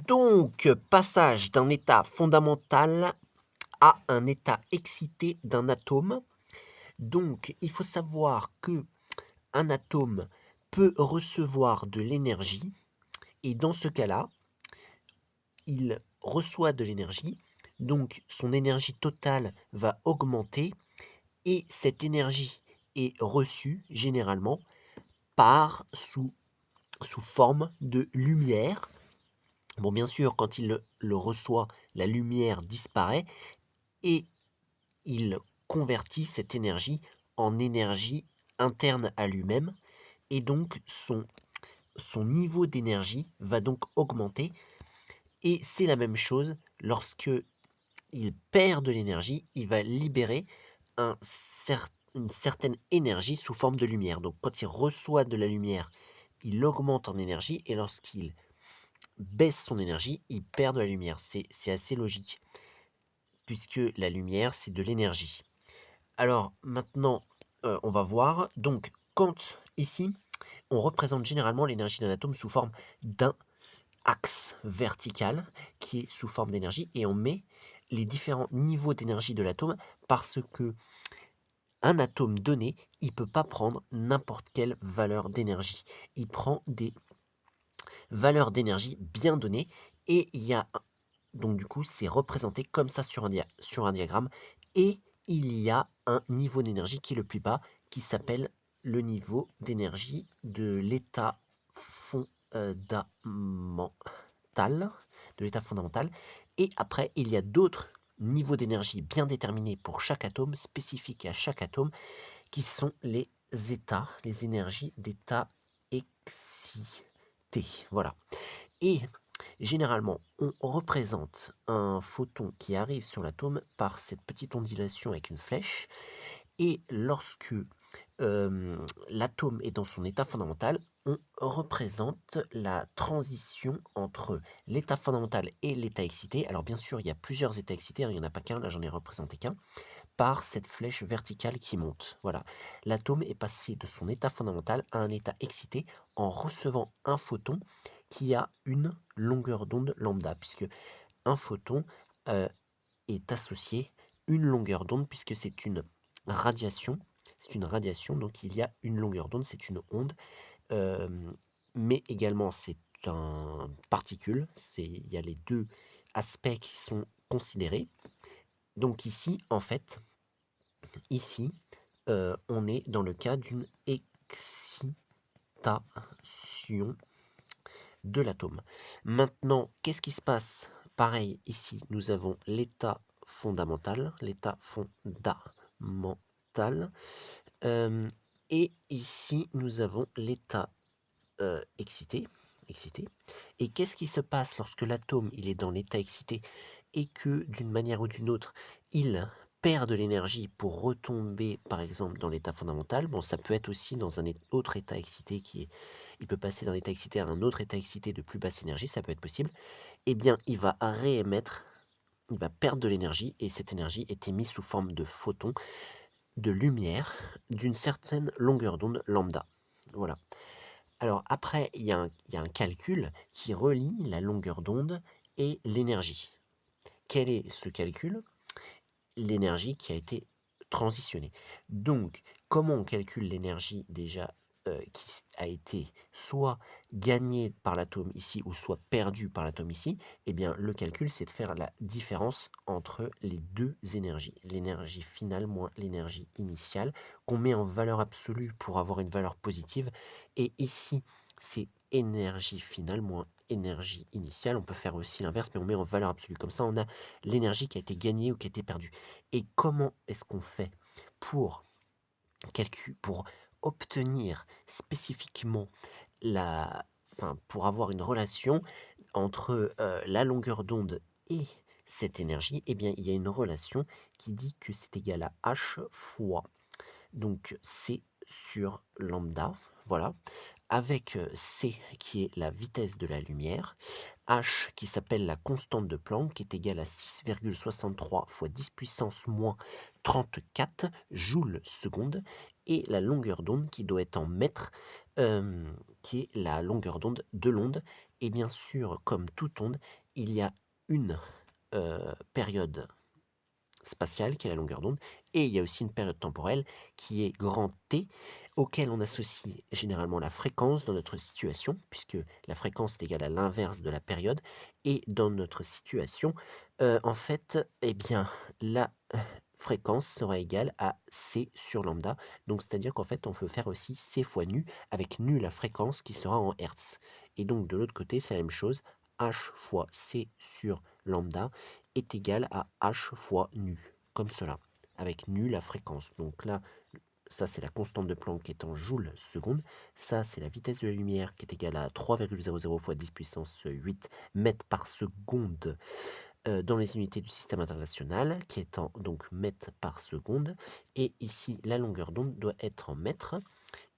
Donc, passage d'un état fondamental à un état excité d'un atome. Donc, il faut savoir que un atome peut recevoir de l'énergie et dans ce cas-là, il reçoit de l'énergie, donc son énergie totale va augmenter et cette énergie est reçue généralement sous forme de lumière. Bon, bien sûr, quand il le reçoit, la lumière disparaît et il convertit cette énergie en énergie interne à lui-même et donc son niveau d'énergie va donc augmenter et c'est la même chose lorsque il perd de l'énergie, il va libérer une certaine énergie sous forme de lumière. Donc quand il reçoit de la lumière, il augmente en énergie et lorsqu'il baisse son énergie, il perd de la lumière. C'est assez logique puisque la lumière, c'est de l'énergie. Alors maintenant, on va voir. Donc quand ici, on représente généralement l'énergie d'un atome sous forme d'un axe vertical qui est sous forme d'énergie et on met les différents niveaux d'énergie de l'atome parce que un atome donné, il peut pas prendre n'importe quelle valeur d'énergie. Il prend des valeurs d'énergie bien données et il y a donc du coup, c'est représenté comme ça sur un diagramme et il y a un niveau d'énergie qui est le plus bas qui s'appelle le niveau d'énergie de l'état fondamental de l'état fondamental. Et après, il y a d'autres niveaux d'énergie bien déterminés pour chaque atome, spécifiques à chaque atome, qui sont les états, les énergies d'état excité. Voilà. Et généralement, on représente un photon qui arrive sur l'atome par cette petite ondulation avec une flèche. Et lorsque l'atome est dans son état fondamental, on représente la transition entre l'état fondamental et l'état excité. Alors bien sûr, il y a plusieurs états excités, hein, il n'y en a pas qu'un, là j'en ai représenté qu'un, par cette flèche verticale qui monte. Voilà, l'atome est passé de son état fondamental à un état excité en recevant un photon qui a une longueur d'onde lambda, puisque un photon est associé une longueur d'onde, puisque c'est une radiation. C'est une radiation, donc il y a une longueur d'onde, c'est une onde, mais également c'est un particule, il y a les deux aspects qui sont considérés. Donc ici, en fait, ici, on est dans le cas d'une excitation de l'atome. Maintenant, qu'est-ce qui se passe? Pareil, ici, nous avons l'état fondamental, et ici, nous avons l'état excité, excité. Et qu'est-ce qui se passe lorsque l'atome il est dans l'état excité et que d'une manière ou d'une autre, il perd de l'énergie pour retomber, par exemple, dans l'état fondamental? Bon, ça peut être aussi dans un autre état excité il peut passer d'un état excité à un autre état excité de plus basse énergie, ça peut être possible. Eh bien, il va réémettre, il va perdre de l'énergie et cette énergie est émise sous forme de photons, de lumière, d'une certaine longueur d'onde lambda. Voilà. Alors après, il y a un calcul qui relie la longueur d'onde et l'énergie. Quel est ce calcul? L'énergie qui a été transitionnée. Donc, comment on calcule l'énergie déjà qui a été soit gagnée par l'atome ici ou soit perdue par l'atome ici? Eh bien, le calcul, c'est de faire la différence entre les deux énergies. L'énergie finale moins l'énergie initiale, qu'on met en valeur absolue pour avoir une valeur positive. Et ici, c'est énergie finale moins énergie initiale. On peut faire aussi l'inverse, mais on met en valeur absolue. Comme ça, on a l'énergie qui a été gagnée ou qui a été perdue. Et comment est-ce qu'on fait pour pour obtenir spécifiquement pour avoir une relation entre la longueur d'onde et cette énergie? Eh bien, il y a une relation qui dit que c'est égal à H fois donc C sur lambda, voilà, avec C qui est la vitesse de la lumière, H qui s'appelle la constante de Planck qui est égale à 6,63 fois 10 puissance moins 34 joules seconde et la longueur d'onde qui doit être en mètres, qui est la longueur d'onde de l'onde Et bien sûr, comme toute onde, il y a une période spatiale, qui est la longueur d'onde, et il y a aussi une période temporelle qui est grand T, auquel on associe généralement la fréquence dans notre situation, puisque la fréquence est égale à l'inverse de la période, et dans notre situation, en fait, eh bien, la fréquence sera égale à C sur lambda, donc c'est-à-dire qu'en fait, on peut faire aussi C fois nu, avec nu la fréquence qui sera en Hertz. Et donc de l'autre côté, c'est la même chose, H fois C sur lambda est égal à H fois nu, comme cela, avec nu la fréquence. Donc là, ça c'est la constante de Planck qui est en joules seconde, ça c'est la vitesse de la lumière qui est égale à 3,00 fois 10 puissance 8 mètres par seconde dans les unités du système international, qui est en donc mètres par seconde, et ici la longueur d'onde doit être en mètres.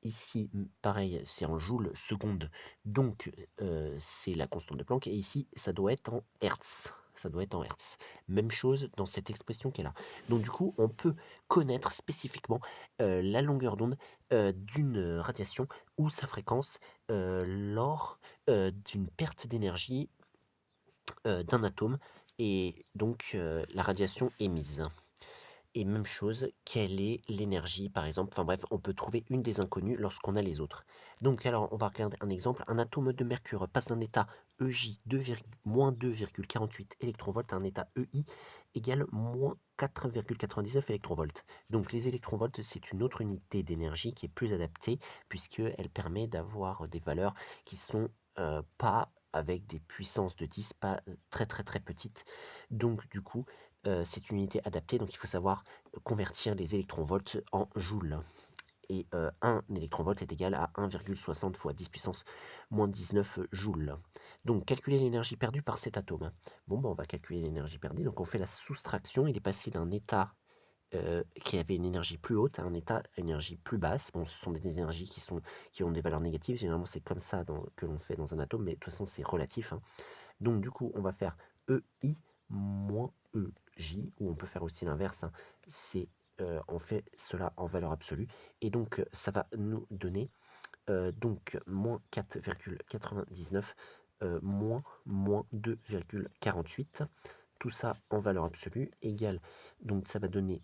Ici, pareil, c'est en joules seconde, donc c'est la constante de Planck, et ici, ça doit être en Hertz. Ça doit être en Hertz. Même chose dans cette expression qui est là. Donc du coup, on peut connaître spécifiquement la longueur d'onde d'une radiation ou sa fréquence lors d'une perte d'énergie d'un atome, et donc la radiation émise. Et même chose, quelle est l'énergie, par exemple. Enfin bref, on peut trouver une des inconnues lorsqu'on a les autres. Donc alors, on va regarder un exemple. Un atome de mercure passe d'un état EJ moins 2,48 électronvolts à un état EI égale moins 4,99 électronvolts. Donc les électronvolts, c'est une autre unité d'énergie qui est plus adaptée, puisqu'elle permet d'avoir des valeurs qui sont pas avec des puissances de 10, pas très très très petites. Donc du coup, c'est une unité adaptée, donc il faut savoir convertir les électronvolts en joules. Et 1 électronvolt est égal à 1,60 fois 10 puissance moins 19 joules. Donc calculer l'énergie perdue par cet atome. Bon, on va calculer l'énergie perdue, donc on fait la soustraction. Il est passé d'un état qui avait une énergie plus haute à un état à une énergie plus basse. Bon, ce sont des énergies qui ont des valeurs négatives. Généralement, c'est comme ça que l'on fait dans un atome, mais de toute façon, c'est relatif, hein. Donc du coup, on va faire EI moins EJ, ou on peut faire aussi l'inverse, hein. On fait cela en valeur absolue, et donc ça va nous donner donc moins 4,99 moins 2,48. Tout ça en valeur absolue égale, donc ça va donner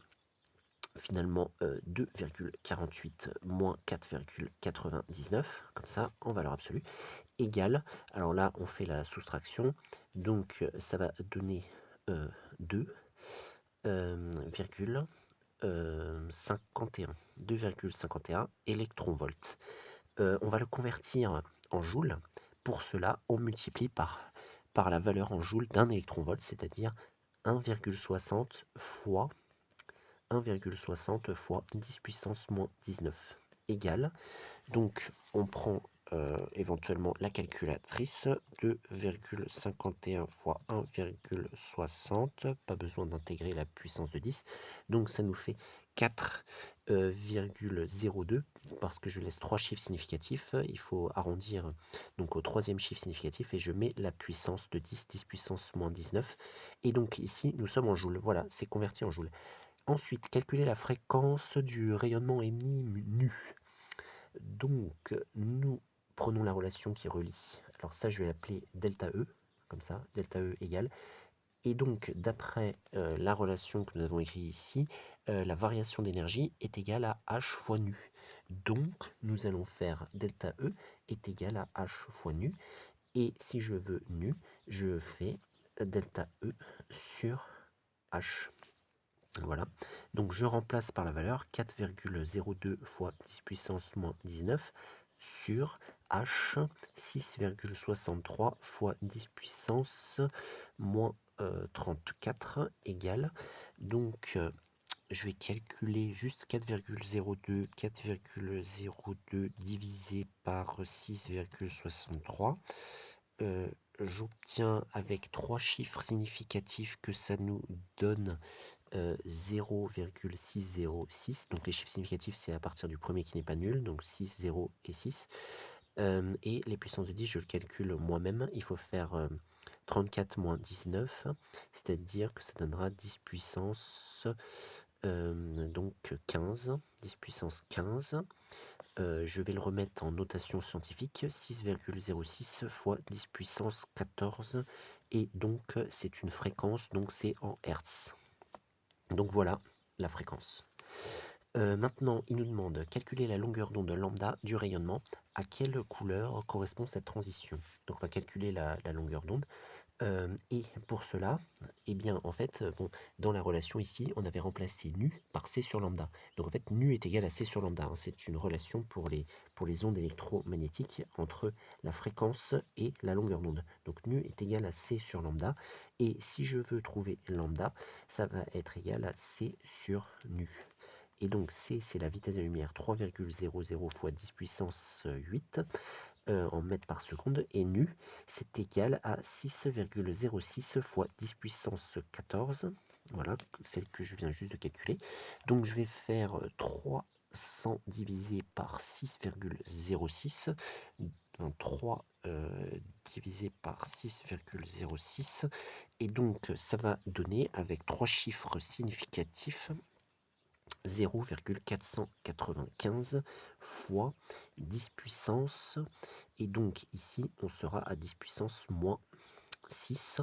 finalement 2,48 moins 4,99, comme ça en valeur absolue, égale, alors là on fait la soustraction, donc ça va donner 2, virgule 51, 2,51 électronvolts. On va le convertir en joules. Pour cela, on multiplie par la valeur en joules d'un électronvolt, c'est-à-dire 1,60 fois 1,60 fois 10 puissance moins 19 égale. Donc on prend éventuellement la calculatrice, 2,51 fois 1,60, pas besoin d'intégrer la puissance de 10, donc ça nous fait 4,02, parce que je laisse 3 chiffres significatifs, il faut arrondir donc au troisième chiffre significatif, et je mets la puissance de 10, 10 puissance moins 19, et donc ici nous sommes en joules, voilà, c'est converti en joules. Ensuite, calculer la fréquence du rayonnement émis nu. Donc, nous prenons la relation qui relie. Alors ça, je vais l'appeler delta E, comme ça, delta E égale. Et donc, d'après la relation que nous avons écrite ici, la variation d'énergie est égale à H fois nu. Donc, nous allons faire delta E est égal à H fois nu. Et si je veux nu, je fais delta E sur H. Voilà, donc je remplace par la valeur 4,02 fois 10 puissance moins 19 sur H 6,63 fois 10 puissance moins 34 égale. Donc je vais calculer juste 4,02 divisé par 6,63. J'obtiens avec 3 chiffres significatifs que ça nous donne 0,606. Donc les chiffres significatifs, c'est à partir du premier qui n'est pas nul, donc 6, 0 et 6. Et les puissances de 10, je le calcule moi-même. Il faut faire 34 moins 19, c'est-à-dire que ça donnera 10 puissance Donc 15, 10 puissance 15. Je vais le remettre en notation scientifique, 6,06 fois 10 puissance 14, et donc c'est une fréquence, donc c'est en hertz. Donc voilà la fréquence. Maintenant, il nous demande calculer la longueur d'onde lambda du rayonnement. À quelle couleur correspond cette transition? Donc on va calculer la longueur d'onde. Et pour cela, eh bien, en fait, bon, dans la relation ici, on avait remplacé nu par c sur lambda. Donc en fait, nu est égal à c sur lambda, hein. C'est une relation pour les ondes électromagnétiques entre la fréquence et la longueur d'onde. Donc nu est égal à c sur lambda. Et si je veux trouver lambda, ça va être égal à c sur nu. Et donc c, c'est la vitesse de la lumière, 3,00 fois 10 puissance 8 en mètres par seconde, et nu, c'est égal à 6,06 fois 10 puissance 14, voilà, celle que je viens juste de calculer. Donc je vais faire 300 divisé par 6,06, donc 3 divisé par 6,06, et donc ça va donner, avec trois chiffres significatifs, 0,495 fois 10 puissance, et donc ici on sera à 10 puissance moins 6,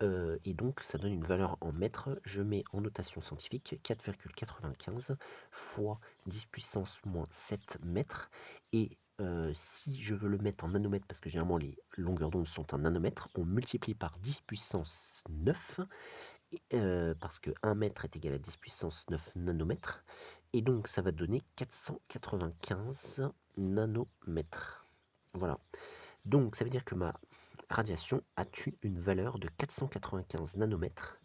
et donc ça donne une valeur en mètres. Je mets en notation scientifique 4,95 fois 10 puissance moins 7 mètres, et si je veux le mettre en nanomètres, parce que généralement les longueurs d'onde sont en nanomètres, on multiplie par 10 puissance 9, parce que 1 mètre est égal à 10 puissance 9 nanomètres, et donc ça va donner 495 nanomètres. Voilà. Donc ça veut dire que ma radiation a eu une valeur de 495 nanomètres.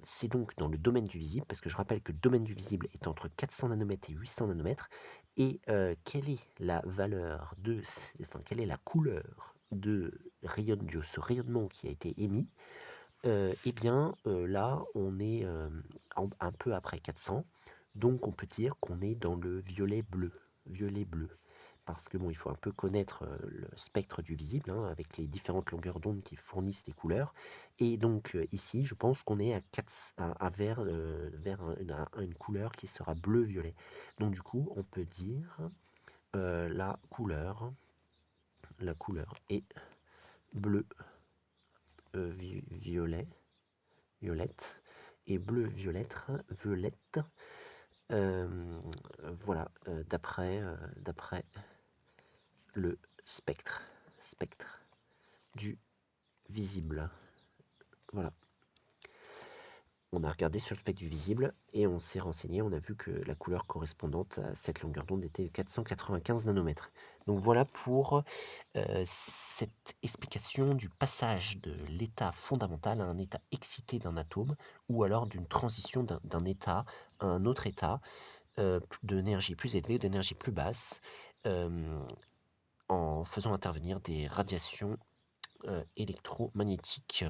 C'est donc dans le domaine du visible, parce que je rappelle que le domaine du visible est entre 400 nanomètres et 800 nanomètres. Et quelle est la valeur de, enfin quelle est la couleur de ce rayonnement qui a été émis? Eh bien, là, on est un peu après 400, donc on peut dire qu'on est dans le violet-bleu. Violet-bleu. Parce que bon, il faut un peu connaître le spectre du visible, hein, avec les différentes longueurs d'onde qui fournissent les couleurs. Et donc ici, je pense qu'on est vers une couleur qui sera bleu-violet. Donc du coup, on peut dire la couleur est bleu, violet, violette, et bleu violette, violette, voilà, d'après le spectre du visible. Voilà. On a regardé sur le spectre du visible et on s'est renseigné, on a vu que la couleur correspondante à cette longueur d'onde était 495 nanomètres. Donc voilà pour cette explication du passage de l'état fondamental à un état excité d'un atome, ou alors d'une transition d'un état à un autre état, d'énergie plus élevée ou d'énergie plus basse, en faisant intervenir des radiations électromagnétiques.